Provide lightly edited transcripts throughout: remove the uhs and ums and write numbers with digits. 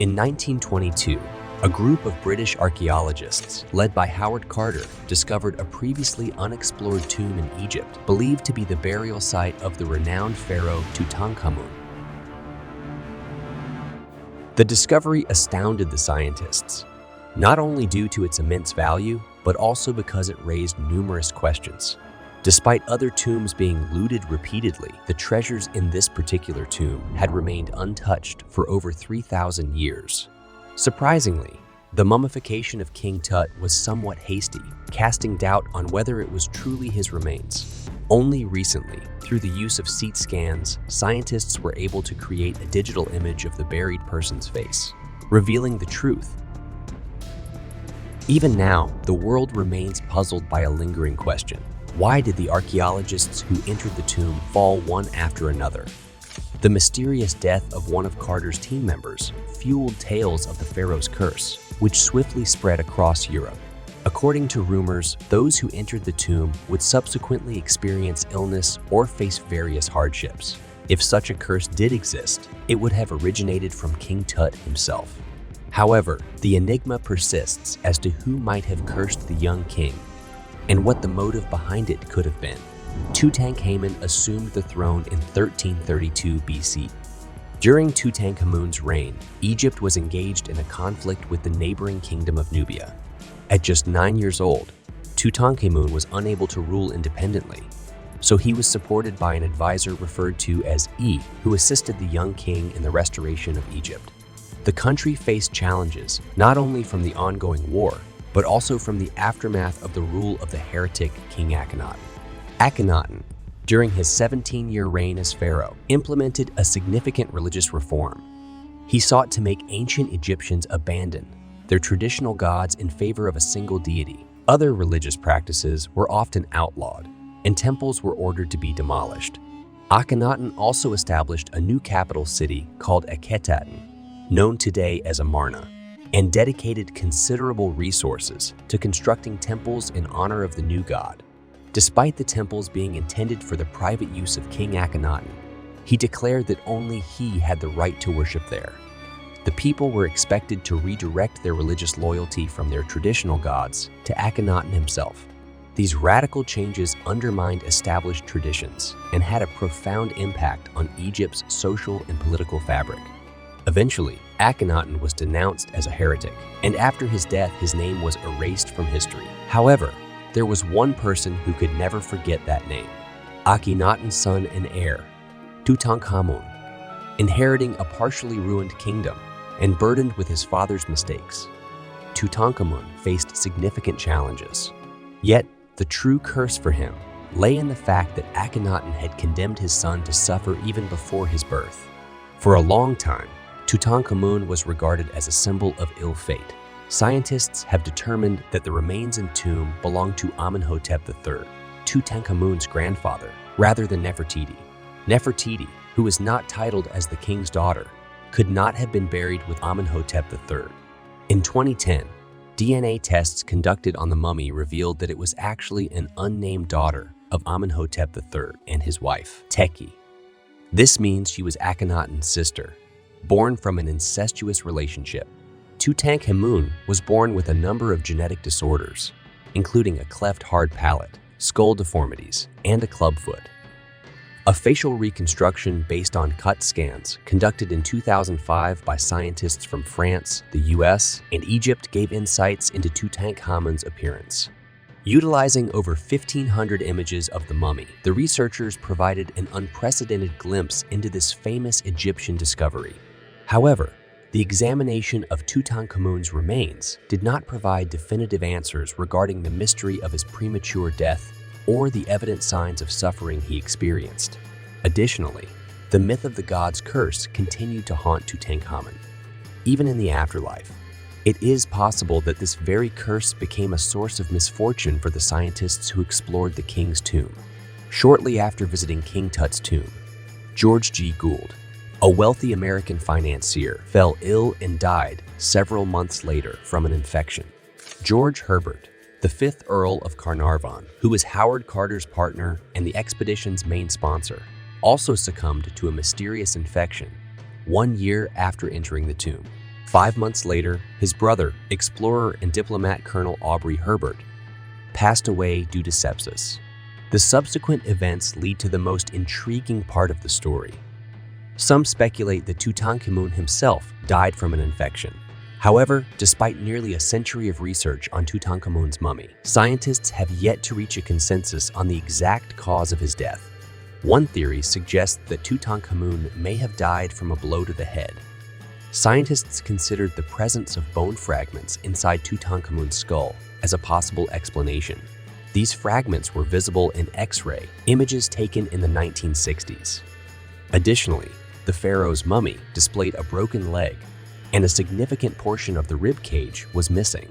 In 1922, a group of British archaeologists, led by Howard Carter, discovered a previously unexplored tomb in Egypt, believed to be the burial site of the renowned pharaoh Tutankhamun. The discovery astounded the scientists, not only due to its immense value, but also because it raised numerous questions. Despite other tombs being looted repeatedly, the treasures in this particular tomb had remained untouched for over 3,000 years. Surprisingly, the mummification of King Tut was somewhat hasty, casting doubt on whether it was truly his remains. Only recently, through the use of CT scans, scientists were able to create a digital image of the buried person's face, revealing the truth. Even now, the world remains puzzled by a lingering question. Why did the archaeologists who entered the tomb fall one after another? The mysterious death of one of Carter's team members fueled tales of the pharaoh's curse, which swiftly spread across Europe. According to rumors, those who entered the tomb would subsequently experience illness or face various hardships. If such a curse did exist, it would have originated from King Tut himself. However, the enigma persists as to who might have cursed the young king and what the motive behind it could have been. Tutankhamun assumed the throne in 1332 BC. During Tutankhamun's reign, Egypt was engaged in a conflict with the neighboring kingdom of Nubia. At just 9 years old, Tutankhamun was unable to rule independently, so he was supported by an advisor referred to as E, who assisted the young king in the restoration of Egypt. The country faced challenges not only from the ongoing war, but also from the aftermath of the rule of the heretic King Akhenaten. Akhenaten, during his 17-year reign as pharaoh, implemented a significant religious reform. He sought to make ancient Egyptians abandon their traditional gods in favor of a single deity. Other religious practices were often outlawed, and temples were ordered to be demolished. Akhenaten also established a new capital city called Akhetaten, known today as Amarna, and dedicated considerable resources to constructing temples in honor of the new god. Despite the temples being intended for the private use of King Akhenaten, he declared that only he had the right to worship there. The people were expected to redirect their religious loyalty from their traditional gods to Akhenaten himself. These radical changes undermined established traditions and had a profound impact on Egypt's social and political fabric. Eventually, Akhenaten was denounced as a heretic, and after his death, his name was erased from history. However, there was one person who could never forget that name: Akhenaten's son and heir, Tutankhamun. Inheriting a partially ruined kingdom and burdened with his father's mistakes, Tutankhamun faced significant challenges. Yet, the true curse for him lay in the fact that Akhenaten had condemned his son to suffer even before his birth. For a long time, Tutankhamun was regarded as a symbol of ill fate. Scientists have determined that the remains in the tomb belong to Amenhotep III, Tutankhamun's grandfather, rather than Nefertiti. Nefertiti, who is not titled as the king's daughter, could not have been buried with Amenhotep III. In 2010, DNA tests conducted on the mummy revealed that it was actually an unnamed daughter of Amenhotep III and his wife, Teki. This means she was Akhenaten's sister, born from an incestuous relationship. Tutankhamun was born with a number of genetic disorders, including a cleft hard palate, skull deformities, and a clubfoot. A facial reconstruction based on CT scans conducted in 2005 by scientists from France, the US, and Egypt gave insights into Tutankhamun's appearance. Utilizing over 1,500 images of the mummy, the researchers provided an unprecedented glimpse into this famous Egyptian discovery. However, the examination of Tutankhamun's remains did not provide definitive answers regarding the mystery of his premature death or the evident signs of suffering he experienced. Additionally, the myth of the god's curse continued to haunt Tutankhamun. Even in the afterlife, it is possible that this very curse became a source of misfortune for the scientists who explored the king's tomb. Shortly after visiting King Tut's tomb, George G. Gould, a wealthy American financier, fell ill and died several months later from an infection. George Herbert, the 5th Earl of Carnarvon, who was Howard Carter's partner and the expedition's main sponsor, also succumbed to a mysterious infection 1 year after entering the tomb. 5 months later, his brother, explorer and diplomat Colonel Aubrey Herbert, passed away due to sepsis. The subsequent events lead to the most intriguing part of the story. Some speculate that Tutankhamun himself died from an infection. However, despite nearly a century of research on Tutankhamun's mummy, scientists have yet to reach a consensus on the exact cause of his death. One theory suggests that Tutankhamun may have died from a blow to the head. Scientists considered the presence of bone fragments inside Tutankhamun's skull as a possible explanation. These fragments were visible in X-ray images taken in the 1960s. Additionally, the pharaoh's mummy displayed a broken leg, and a significant portion of the rib cage was missing.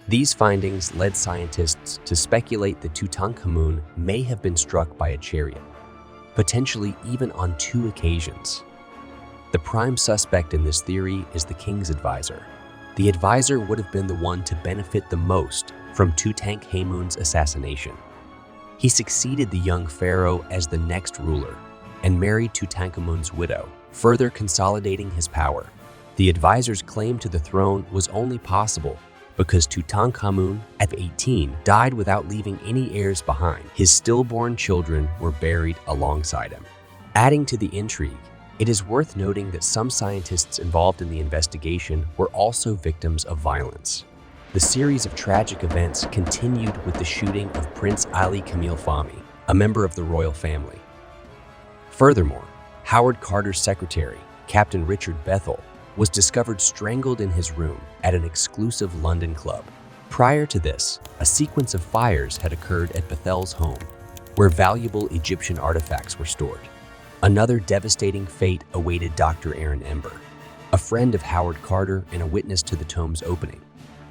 These findings led scientists to speculate that Tutankhamun may have been struck by a chariot, potentially even on 2 occasions. The prime suspect in this theory is the king's advisor. The advisor would have been the one to benefit the most from Tutankhamun's assassination. He succeeded the young pharaoh as the next ruler and married Tutankhamun's widow, further consolidating his power. The advisor's claim to the throne was only possible because Tutankhamun, at 18, died without leaving any heirs behind. His stillborn children were buried alongside him. Adding to the intrigue, it is worth noting that some scientists involved in the investigation were also victims of violence. The series of tragic events continued with the shooting of Prince Ali Kamil Fahmy, a member of the royal family. Furthermore, Howard Carter's secretary, Captain Richard Bethel, was discovered strangled in his room at an exclusive London club. Prior to this, a sequence of fires had occurred at Bethel's home, where valuable Egyptian artifacts were stored. Another devastating fate awaited Dr. Aaron Ember, a friend of Howard Carter and a witness to the tome's opening.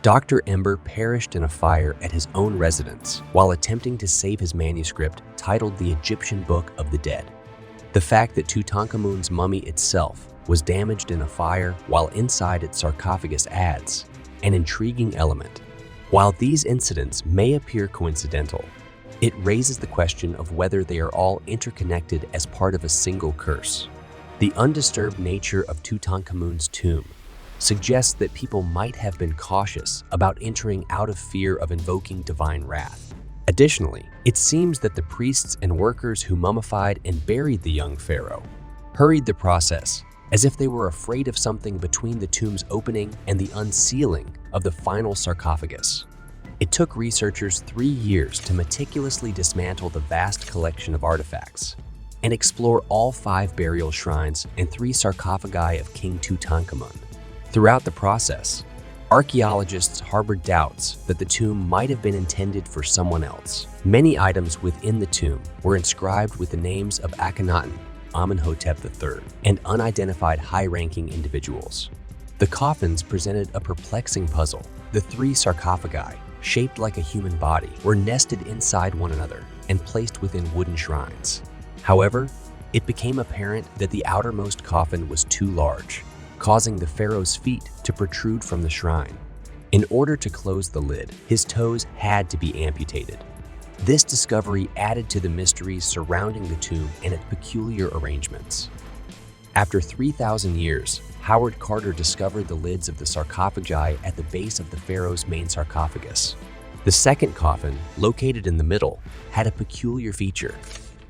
Dr. Ember perished in a fire at his own residence while attempting to save his manuscript titled The Egyptian Book of the Dead. The fact that Tutankhamun's mummy itself was damaged in a fire while inside its sarcophagus adds an intriguing element. While these incidents may appear coincidental, it raises the question of whether they are all interconnected as part of a single curse. The undisturbed nature of Tutankhamun's tomb suggests that people might have been cautious about entering out of fear of invoking divine wrath. Additionally, it seems that the priests and workers who mummified and buried the young pharaoh hurried the process as if they were afraid of something between the tomb's opening and the unsealing of the final sarcophagus. It took researchers 3 years to meticulously dismantle the vast collection of artifacts and explore all 5 burial shrines and 3 sarcophagi of King Tutankhamun. Throughout the process, archaeologists harbored doubts that the tomb might have been intended for someone else. Many items within the tomb were inscribed with the names of Akhenaten, Amenhotep III, and unidentified high-ranking individuals. The coffins presented a perplexing puzzle. The 3 sarcophagi, shaped like a human body, were nested inside one another and placed within wooden shrines. However, it became apparent that the outermost coffin was too large, causing the pharaoh's feet to protrude from the shrine. In order to close the lid, his toes had to be amputated. This discovery added to the mysteries surrounding the tomb and its peculiar arrangements. After 3,000 years, Howard Carter discovered the lids of the sarcophagi at the base of the pharaoh's main sarcophagus. The second coffin, located in the middle, had a peculiar feature.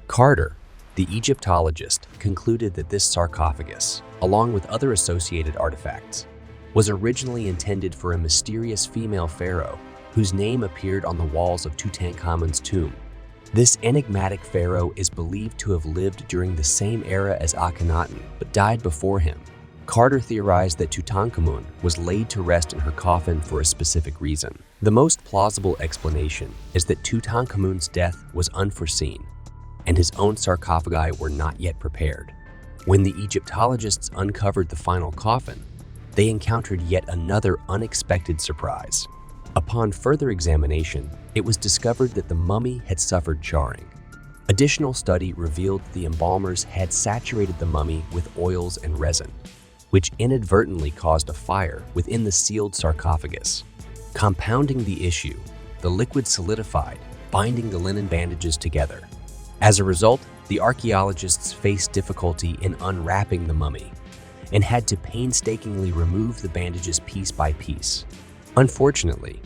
Carter, the Egyptologist, concluded that this sarcophagus, along with other associated artifacts, was originally intended for a mysterious female pharaoh whose name appeared on the walls of Tutankhamun's tomb. This enigmatic pharaoh is believed to have lived during the same era as Akhenaten, but died before him. Carter theorized that Tutankhamun was laid to rest in her coffin for a specific reason. The most plausible explanation is that Tutankhamun's death was unforeseen, and his own sarcophagi were not yet prepared. When the Egyptologists uncovered the final coffin, they encountered yet another unexpected surprise. Upon further examination, it was discovered that the mummy had suffered charring. Additional study revealed the embalmers had saturated the mummy with oils and resin, which inadvertently caused a fire within the sealed sarcophagus. Compounding the issue, the liquid solidified, binding the linen bandages together. As a result, the archaeologists faced difficulty in unwrapping the mummy, and had to painstakingly remove the bandages piece by piece. Unfortunately,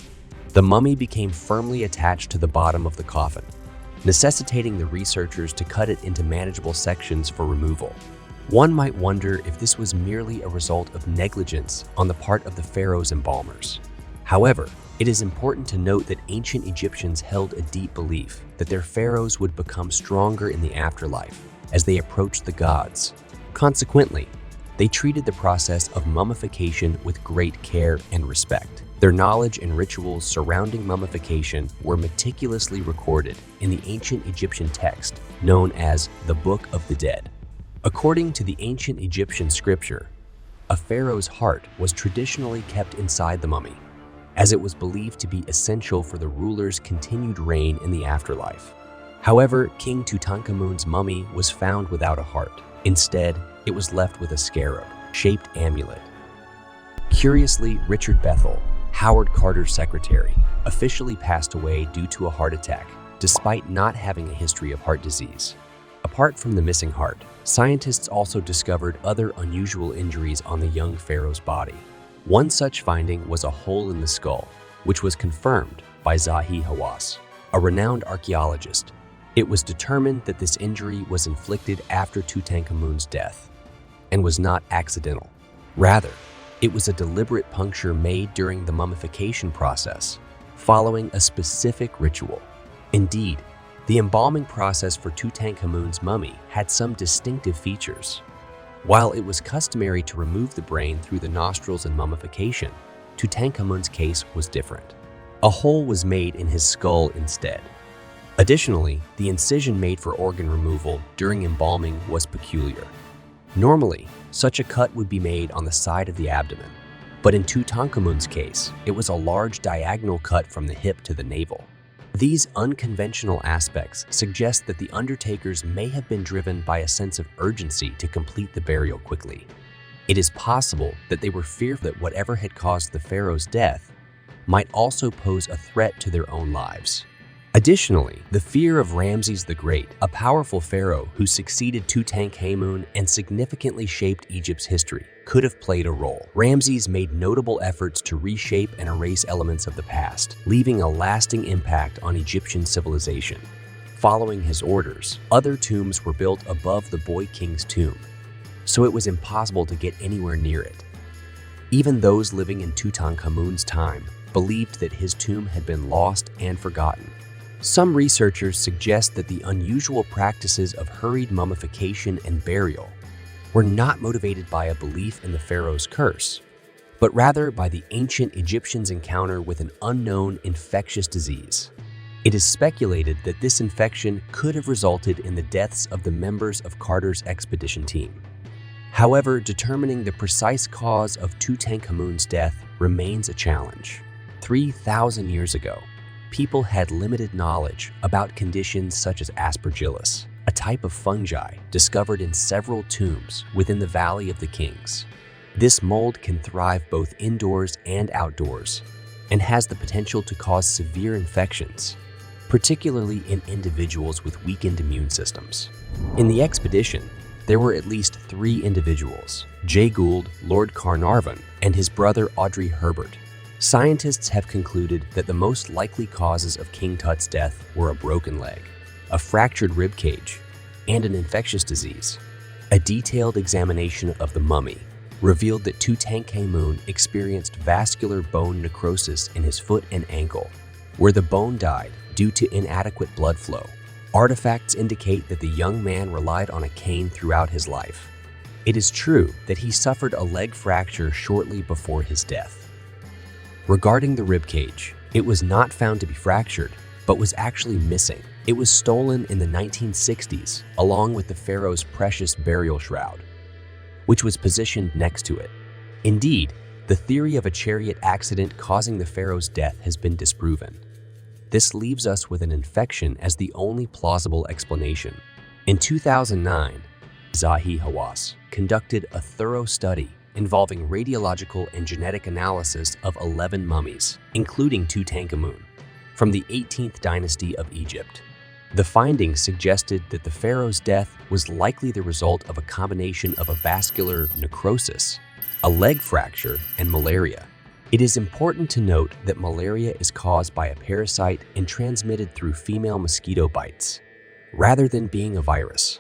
the mummy became firmly attached to the bottom of the coffin, necessitating the researchers to cut it into manageable sections for removal. One might wonder if this was merely a result of negligence on the part of the pharaoh's embalmers. However, it is important to note that ancient Egyptians held a deep belief that their pharaohs would become stronger in the afterlife as they approached the gods. Consequently, they treated the process of mummification with great care and respect. Their knowledge and rituals surrounding mummification were meticulously recorded in the ancient Egyptian text known as the Book of the Dead. According to the ancient Egyptian scripture, a pharaoh's heart was traditionally kept inside the mummy, as it was believed to be essential for the ruler's continued reign in the afterlife. However, King Tutankhamun's mummy was found without a heart. Instead, it was left with a scarab-shaped amulet. Curiously, Richard Bethel, Howard Carter's secretary, officially passed away due to a heart attack, despite not having a history of heart disease. Apart from the missing heart, scientists also discovered other unusual injuries on the young pharaoh's body. One such finding was a hole in the skull, which was confirmed by Zahi Hawass, a renowned archaeologist. It was determined that this injury was inflicted after Tutankhamun's death and was not accidental. Rather, it was a deliberate puncture made during the mummification process, following a specific ritual. Indeed, the embalming process for Tutankhamun's mummy had some distinctive features. While it was customary to remove the brain through the nostrils in mummification, Tutankhamun's case was different. A hole was made in his skull instead. Additionally, the incision made for organ removal during embalming was peculiar. Normally, such a cut would be made on the side of the abdomen, but in Tutankhamun's case, it was a large diagonal cut from the hip to the navel. These unconventional aspects suggest that the undertakers may have been driven by a sense of urgency to complete the burial quickly. It is possible that they were fearful that whatever had caused the pharaoh's death might also pose a threat to their own lives. Additionally, the fear of Ramses the Great, a powerful pharaoh who succeeded Tutankhamun and significantly shaped Egypt's history, could have played a role. Ramses made notable efforts to reshape and erase elements of the past, leaving a lasting impact on Egyptian civilization. Following his orders, other tombs were built above the boy king's tomb, so it was impossible to get anywhere near it. Even those living in Tutankhamun's time believed that his tomb had been lost and forgotten. Some researchers suggest that the unusual practices of hurried mummification and burial were not motivated by a belief in the pharaoh's curse, but rather by the ancient Egyptians' encounter with an unknown infectious disease. It is speculated that this infection could have resulted in the deaths of the members of Carter's expedition team. However, determining the precise cause of Tutankhamun's death remains a challenge. 3,000 years ago, people had limited knowledge about conditions such as aspergillus, a type of fungi discovered in several tombs within the Valley of the Kings. This mold can thrive both indoors and outdoors and has the potential to cause severe infections, particularly in individuals with weakened immune systems. In the expedition, there were at least 3 individuals, Jay Gould, Lord Carnarvon, and his brother Audrey Herbert. Scientists have concluded that the most likely causes of King Tut's death were a broken leg, a fractured rib cage, and an infectious disease. A detailed examination of the mummy revealed that Tutankhamun experienced vascular bone necrosis in his foot and ankle, where the bone died due to inadequate blood flow. Artifacts indicate that the young man relied on a cane throughout his life. It is true that he suffered a leg fracture shortly before his death. Regarding the rib cage, it was not found to be fractured, but was actually missing. It was stolen in the 1960s, along with the pharaoh's precious burial shroud, which was positioned next to it. Indeed, the theory of a chariot accident causing the pharaoh's death has been disproven. This leaves us with an infection as the only plausible explanation. In 2009, Zahi Hawass conducted a thorough study involving radiological and genetic analysis of 11 mummies, including Tutankhamun, from the 18th dynasty of Egypt. The findings suggested that the pharaoh's death was likely the result of a combination of a vascular necrosis, a leg fracture, and malaria. It is important to note that malaria is caused by a parasite and transmitted through female mosquito bites, rather than being a virus.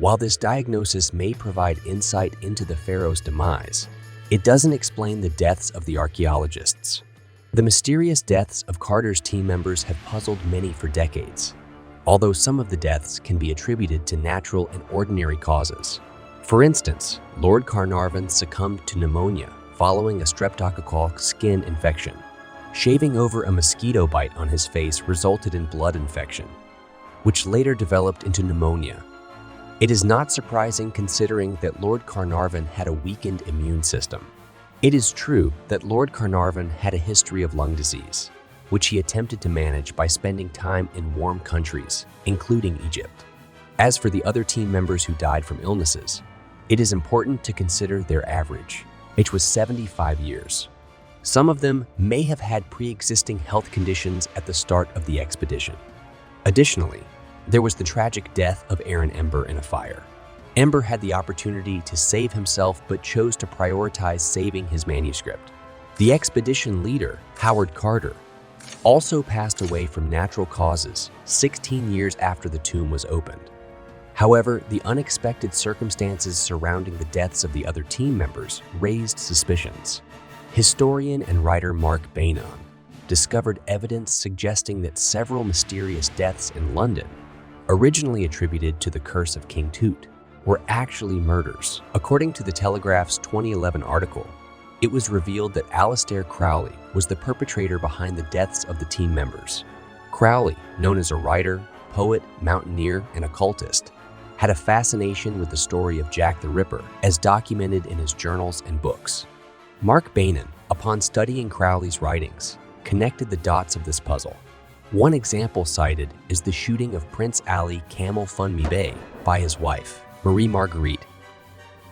While this diagnosis may provide insight into the pharaoh's demise, it doesn't explain the deaths of the archaeologists. The mysterious deaths of Carter's team members have puzzled many for decades, although some of the deaths can be attributed to natural and ordinary causes. For instance, Lord Carnarvon succumbed to pneumonia following a streptococcal skin infection. Shaving over a mosquito bite on his face resulted in blood infection, which later developed into pneumonia. It is not surprising considering that Lord Carnarvon had a weakened immune system. It is true that Lord Carnarvon had a history of lung disease, which he attempted to manage by spending time in warm countries, including Egypt. As for the other team members who died from illnesses, it is important to consider their average, which was 75 years. Some of them may have had pre-existing health conditions at the start of the expedition. Additionally, there was the tragic death of Aaron Ember in a fire. Ember had the opportunity to save himself but chose to prioritize saving his manuscript. The expedition leader, Howard Carter, also passed away from natural causes 16 years after the tomb was opened. However, the unexpected circumstances surrounding the deaths of the other team members raised suspicions. Historian and writer Mark Bainon discovered evidence suggesting that several mysterious deaths in London, originally attributed to the curse of King Tut, were actually murders. According to the Telegraph's 2011 article, it was revealed that Aleister Crowley was the perpetrator behind the deaths of the team members. Crowley, known as a writer, poet, mountaineer, and occultist, had a fascination with the story of Jack the Ripper, as documented in his journals and books. Mark Bainon, upon studying Crowley's writings, connected the dots of this puzzle. One example cited is the shooting of Prince Ali Camel Funmi Bey by his wife, Marie Marguerite.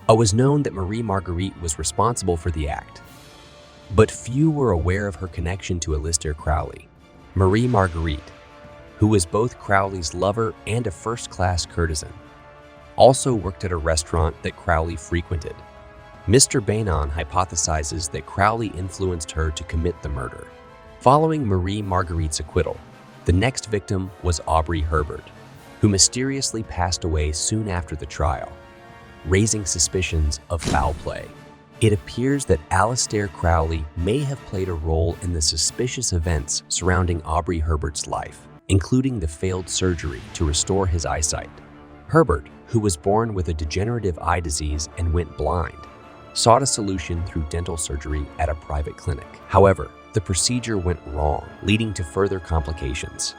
It was known that Marie Marguerite was responsible for the act, but few were aware of her connection to Aleister Crowley. Marie Marguerite, who was both Crowley's lover and a first-class courtesan, also worked at a restaurant that Crowley frequented. Mr. Bainon hypothesizes that Crowley influenced her to commit the murder. Following Marie Marguerite's acquittal, the next victim was Aubrey Herbert, who mysteriously passed away soon after the trial, raising suspicions of foul play. It appears that Aleister Crowley may have played a role in the suspicious events surrounding Aubrey Herbert's life, including the failed surgery to restore his eyesight. Herbert, who was born with a degenerative eye disease and went blind, sought a solution through dental surgery at a private clinic. However, the procedure went wrong, leading to further complications.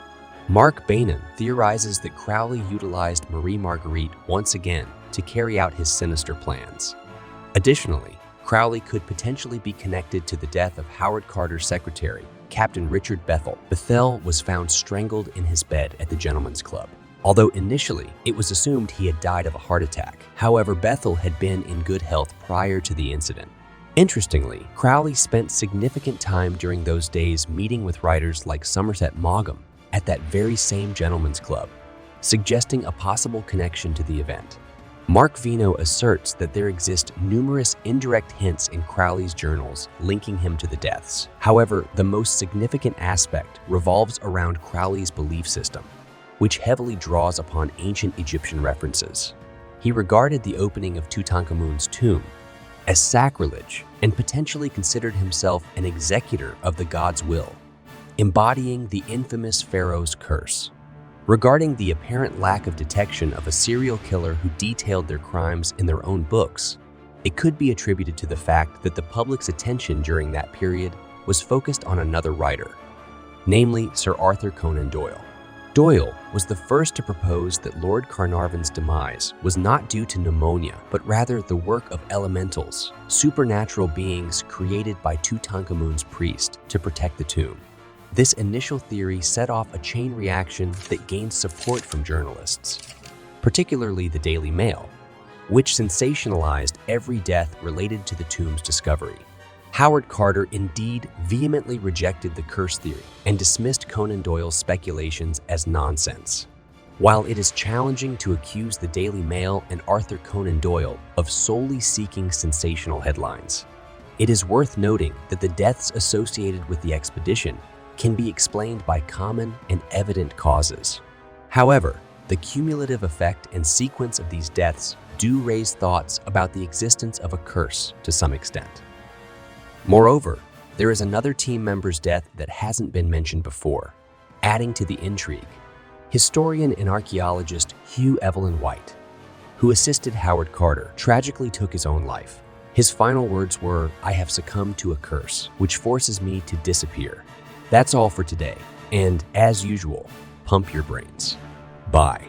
Mark Bainon theorizes that Crowley utilized Marie Marguerite once again to carry out his sinister plans. Additionally, Crowley could potentially be connected to the death of Howard Carter's secretary, Captain Richard Bethel. Bethel was found strangled in his bed at the Gentleman's Club. Although initially it was assumed he had died of a heart attack. However, Bethel had been in good health prior to the incident. Interestingly, Crowley spent significant time during those days meeting with writers like Somerset Maugham at that very same Gentleman's Club, suggesting a possible connection to the event. Mark Vino asserts that there exist numerous indirect hints in Crowley's journals linking him to the deaths. However, the most significant aspect revolves around Crowley's belief system, which heavily draws upon ancient Egyptian references. He regarded the opening of Tutankhamun's tomb as sacrilege and potentially considered himself an executor of the god's will, embodying the infamous pharaoh's curse. Regarding the apparent lack of detection of a serial killer who detailed their crimes in their own books, it could be attributed to the fact that the public's attention during that period was focused on another writer, namely Sir Arthur Conan Doyle. Doyle was the first to propose that Lord Carnarvon's demise was not due to pneumonia, but rather the work of elementals, supernatural beings created by Tutankhamun's priest to protect the tomb. This initial theory set off a chain reaction that gained support from journalists, particularly the Daily Mail, which sensationalized every death related to the tomb's discovery. Howard Carter indeed vehemently rejected the curse theory and dismissed Conan Doyle's speculations as nonsense. While it is challenging to accuse the Daily Mail and Arthur Conan Doyle of solely seeking sensational headlines, it is worth noting that the deaths associated with the expedition can be explained by common and evident causes. However, the cumulative effect and sequence of these deaths do raise thoughts about the existence of a curse to some extent. Moreover, there is another team member's death that hasn't been mentioned before, adding to the intrigue. Historian and archaeologist Hugh Evelyn White, who assisted Howard Carter, tragically took his own life. His final words were, "I have succumbed to a curse, which forces me to disappear." That's all for today, and as usual, pump your brains. Bye.